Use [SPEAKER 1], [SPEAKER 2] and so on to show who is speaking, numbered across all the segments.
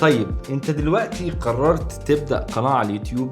[SPEAKER 1] طيب انت دلوقتي قررت تبدأ قناة على اليوتيوب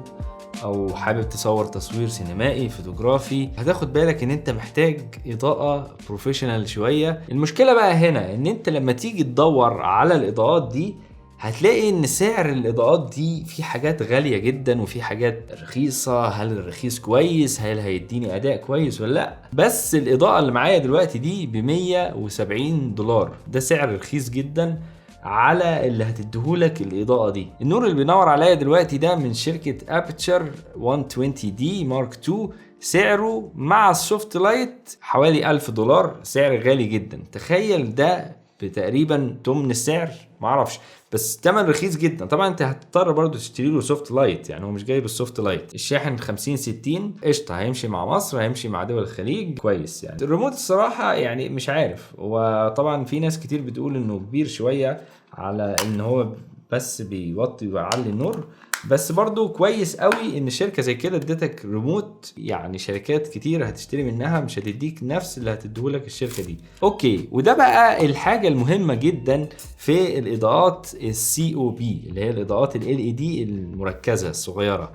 [SPEAKER 1] او حابب تصور تصوير سينمائي فوتوغرافي، هتاخد بالك ان انت محتاج اضاءة بروفيشنال شوية. المشكلة بقى هنا ان انت لما تيجي تدور على الاضاءات دي هتلاقي ان سعر الاضاءات دي في حاجات غالية جدا وفي حاجات رخيصة. هل الرخيص كويس؟ هل هيديني اداء كويس ولا لا؟ بس الاضاءة اللي معايا دلوقتي دي $170، ده سعر رخيص جدا على اللي هتديهولك الاضاءه دي. النور اللي بينور عليا دلوقتي ده من شركه ابتشر 120D Mark II، سعره مع السوفت لايت حوالي $1000، سعر غالي جدا. تخيل ده بتقريبا تمن السعر، معرفش، بس تمن رخيص جدا. طبعا انت هتضطر برضو تشتري له سوفت لايت، يعني هو مش جايب السوفت لايت. الشاحن 50-60 قشطه، هيمشي مع مصر، هيمشي مع دول الخليج كويس. يعني الريموت الصراحه يعني مش عارف، وطبعا في ناس كتير بتقول انه كبير شويه على ان هو بس بيوطي ويعلي النور، بس برضو كويس قوي ان شركه زي كده ادتك ريموت. يعني شركات كتير هتشتري منها مش هتديك نفس اللي هتديهولك الشركه دي. اوكي، وده بقى الحاجه المهمه جدا في الاضاءات COB اللي هي الاضاءات LED المركزه الصغيره.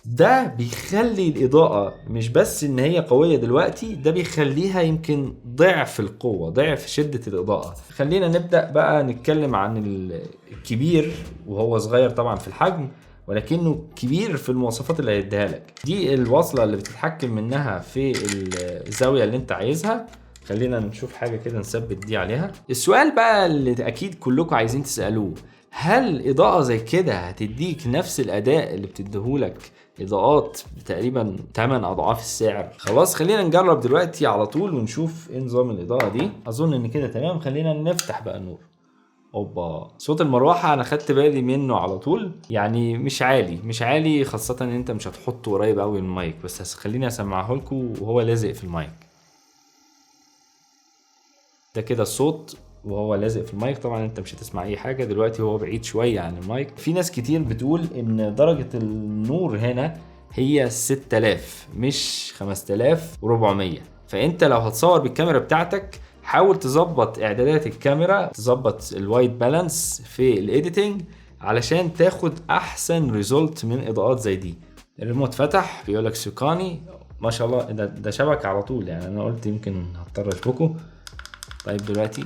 [SPEAKER 1] ده بيخلي الإضاءة مش بس إن هي قوية دلوقتي، ده بيخليها يمكن ضعف القوة، ضعف شدة الإضاءة. خلينا نبدأ بقى نتكلم عن الكبير، وهو صغير طبعا في الحجم ولكنه كبير في المواصفات اللي هيديها لك. دي الوصلة اللي بتتحكم منها في الزاوية اللي انت عايزها. خلينا نشوف حاجة كده نثبت دي عليها. السؤال بقى اللي أكيد كلكم عايزين تسألوه، هل إضاءة زي كده هتديك نفس الأداء اللي بتديهولك اضاءات تقريبا 8 اضعاف السعر؟ خلاص خلينا نجرب دلوقتي على طول ونشوف ايه نظام الاضاءه دي. اظن ان كده تمام. خلينا نفتح بقى النور. اوبا، صوت المروحه انا خدت بالي منه على طول، يعني مش عالي خاصه ان انت مش هتحطه قريب قوي من المايك، بس خليني اسمعه لكم وهو لازق في المايك. ده كده الصوت وهو لازق في المايك. طبعا انت مش هتسمع اي حاجه دلوقتي، هو بعيد شويه عن المايك. في ناس كتير بتقول ان درجه النور هنا هي 6000 مش 5400. فانت لو هتصور بالكاميرا بتاعتك حاول تظبط اعدادات الكاميرا، تظبط الوايت بالانس في الايديتنج علشان تاخد احسن ريزولت من اضاءات زي دي. الريموت فتح بيقولك سوكاني، ما شاء الله. ده شبكه على طول، يعني انا قلت يمكن هضطر اشبكه. طيب دلوقتي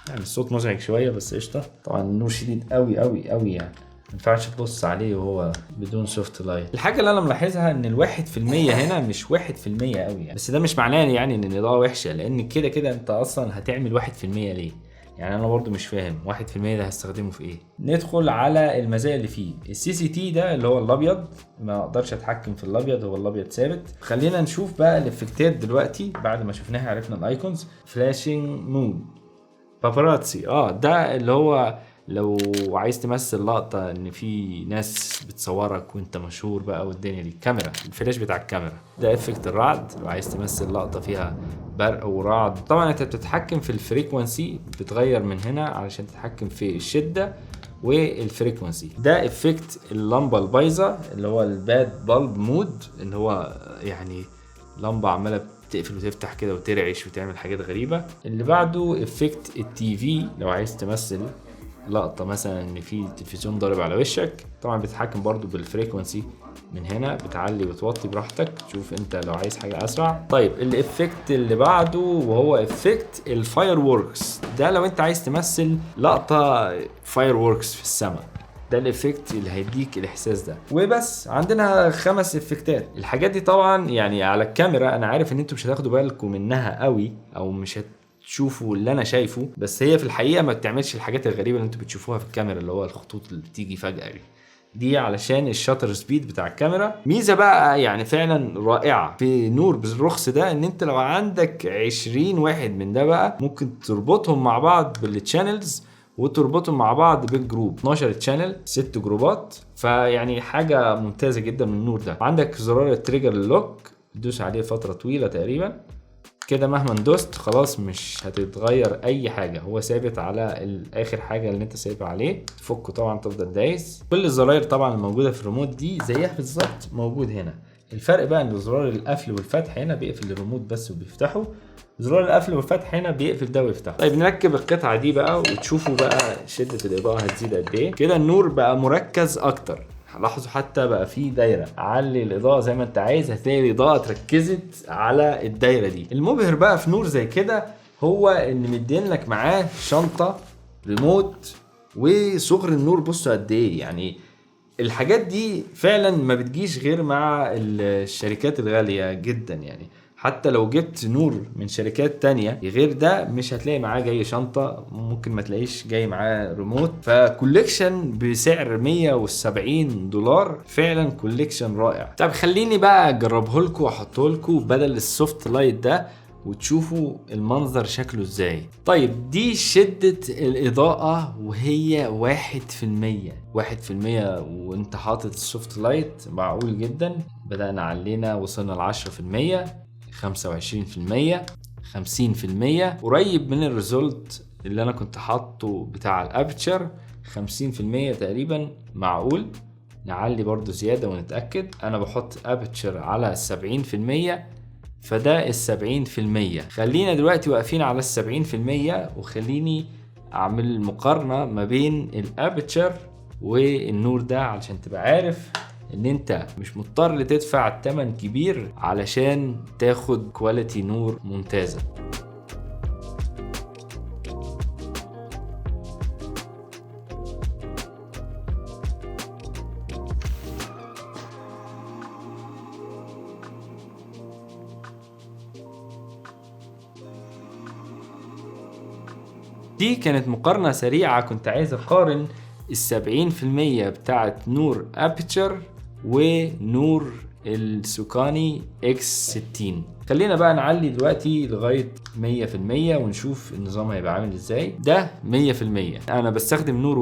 [SPEAKER 1] يعني الصوت مزعج شويه بس قشطه. طبعا النور شديد قوي قوي قوي، يعني ما ينفعش تبص عليه وهو بدون سوفت لايت. الحاجه اللي انا ملاحظها ان ال1% هنا مش 1% قوي يعني، بس ده مش معناه يعني ان الاضاءه وحشه، لان كده كده انت اصلا هتعمل 1% ليه؟ يعني انا برضو مش فاهم 1% ده هستخدمه في ايه. ندخل على المزايا اللي فيه. CCT ده اللي هو الابيض، ما اقدرش اتحكم في الابيض، هو الابيض ثابت. خلينا نشوف بقى الافكتات دلوقتي بعد ما شفناها عرفنا الايكونز. فلاشينج مود، باباراتسي، ده اللي هو لو عايز تمثل لقطة ان في ناس بتصورك وانت مشهور بقى والدنيا دي، الكاميرا الفلاش بتاع الكاميرا. ده افكت الرعد لو عايز تمثل لقطة فيها برق ورعد. طبعا انت بتتحكم في الفريكوانسي، بتغير من هنا علشان تتحكم في الشدة والفريكوانسي. ده افكت اللمبة البايظة اللي هو الباد بالب مود، اللي هو يعني لمبة عمالة تقفل وتفتح كده وترعش وتعمل حاجات غريبة. اللي بعده افكت الTV، لو عايز تمثل لقطة مثلا ان في تلفزيون ضارب على وشك. طبعا بتتحكم برضو بالفريكوانسي من هنا، بتعلي وتوطي براحتك، تشوف انت لو عايز حاجة اسرع. طيب الافكت اللي بعده وهو افكت الفاير ووركس، ده لو انت عايز تمثل لقطة فاير ووركس في السماء، ده الافكت اللي هيديك الاحساس ده. وبس عندنا 5 افكتات. الحاجات دي طبعا يعني على الكاميرا انا عارف ان انتوا مش هتاخدوا بالكم منها قوي او مش هتشوفوا اللي انا شايفه، بس هي في الحقيقه ما بتعملش الحاجات الغريبه اللي انتوا بتشوفوها في الكاميرا، اللي هو الخطوط اللي بتيجي فجاه دي علشان الشاتر سبيد بتاع الكاميرا. ميزه بقى يعني فعلا رائعه في نور بالرخص ده، ان انت لو عندك 20 واحد من ده بقى ممكن تربطهم مع بعض بالتشانلز وتربطهم مع بعض بالجروب. 12 تشانل، 6 جروبات، فيعني حاجه ممتازه جدا من النور ده. عندك زرار التريجر اللوك، تدوس عليه فتره طويله تقريبا كده، مهما دوست خلاص مش هتتغير اي حاجه، هو ثابت على اخر حاجه اللي انت سايبها عليه. تفكه طبعا تفضل دايس. كل الزراير طبعا الموجوده في الريموت دي زيها بالظبط موجود هنا. الفرق بقى ان زرار القفل والفتح هنا بيقفل الريموت بس وبيفتحه، زرار القفل والفتح هنا بيقفل ده ويفتحه. طيب نركب القطعه دي بقى وتشوفوا بقى شده الاضاءه هتزيد قد ايه. كده النور بقى مركز اكتر، لاحظوا حتى بقى فيه دايره. علي الاضاءه زي ما انت عايز، هتلاقي الاضاءه اتركزت على الدايره دي. المبهر بقى في نور زي كده هو ان مدين لك معاه شنطه، ريموت، وصغر النور بصوا قد ايه. يعني الحاجات دي فعلا ما بتجيش غير مع الشركات الغاليه جدا. يعني حتى لو جبت نور من شركات تانية غير ده مش هتلاقي معاه جاي شنطة، ممكن ما تلاقيش جاي معاه ريموت. فكوليكشن بسعر $170 فعلا كوليكشن رائع. طب خليني بقى اجربه لكم واحطه لكم بدل السوفت لايت ده وتشوفوا المنظر شكله ازاي. طيب دي شدة الإضاءة وهي 1% وانت حاطط السوفت لايت، معقول جدا. بدأنا علينا وصلنا ل10%، 25%، 50%، قريب من الريزولت اللي انا كنت حاطه بتاع الابتشر 50% تقريبا، معقول. نعلي برضو زيادة ونتأكد. انا بحط ابتشر على 70%، فده 70%. خلينا دلوقتي واقفين على 70%، وخليني اعمل مقارنة ما بين الابتشر والنور ده علشان تبقى عارف ان انت مش مضطر تدفع الثمن كبير علشان تاخد كواليتي نور ممتازة. دي كانت مقارنة سريعة، كنت عايز اقارن 70% بتاعت نور ابيتشر ونور السوكاني X60. خلينا بقى نعلي دلوقتي لغاية 100% ونشوف النظام هيبقى عامل ازاي. ده 100%، انا بستخدم نور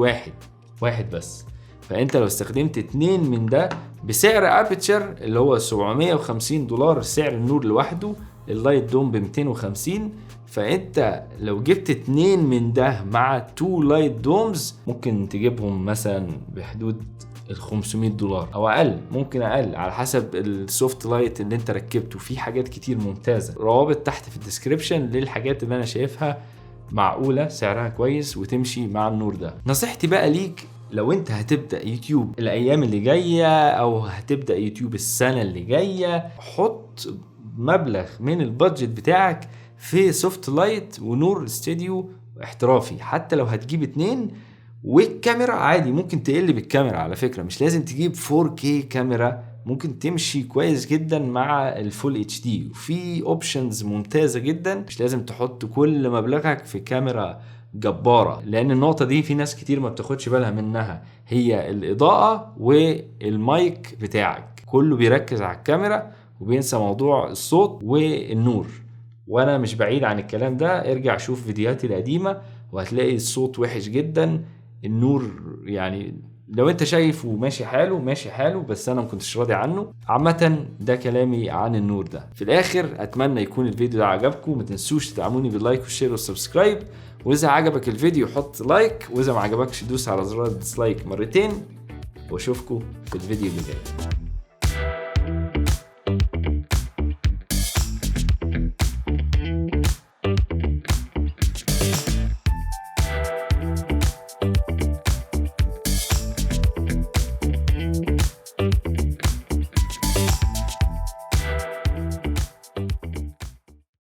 [SPEAKER 1] واحد بس. فانت لو استخدمت 2 من ده بسعر ابيتشر اللي هو $750 سعر النور لوحده، اللايت دوم ب250، فانت لو جبت 2 من ده مع 2 لايت دومز ممكن تجيبهم مثلا بحدود $500 او اقل، ممكن اقل على حسب السوفت لايت اللي انت ركبته. في حاجات كتير ممتازة، روابط تحت في الديسكريبشن للحاجات اللي انا شايفها معقولة سعرها كويس وتمشي مع النور ده. نصيحتي بقى ليك لو انت هتبدأ يوتيوب الايام اللي جاية او هتبدأ يوتيوب السنة اللي جاية، حط مبلغ من البادجت بتاعك في سوفت لايت ونور استوديو احترافي. حتى لو هتجيب 2 والكاميرا عادي ممكن تقلب الكاميرا، على فكرة مش لازم تجيب 4K كاميرا، ممكن تمشي كويس جدا مع الفول اتش دي. وفي اوبشنز ممتازة جدا، مش لازم تحط كل مبلغك في كاميرا جبارة، لان النقطة دي في ناس كتير ما بتاخدش بالها منها، هي الاضاءة والمايك بتاعك. كله بيركز على الكاميرا وبينسى موضوع الصوت والنور، وانا مش بعيد عن الكلام ده. ارجع شوف فيديوهاتي القديمة وهتلاقي الصوت وحش جدا، النور يعني لو انت شايفه ماشي حاله بس انا ما كنتش راضي عنه. عامة ده كلامي عن النور ده. في الاخر اتمنى يكون الفيديو ده عجبكم، ما تنسوش تدعموني باللايك والشير والسبسكرايب، واذا عجبك الفيديو حط لايك، واذا ما عجبكش دوس على زرار الديسلايك مرتين، واشوفكم في الفيديو اللي جاي.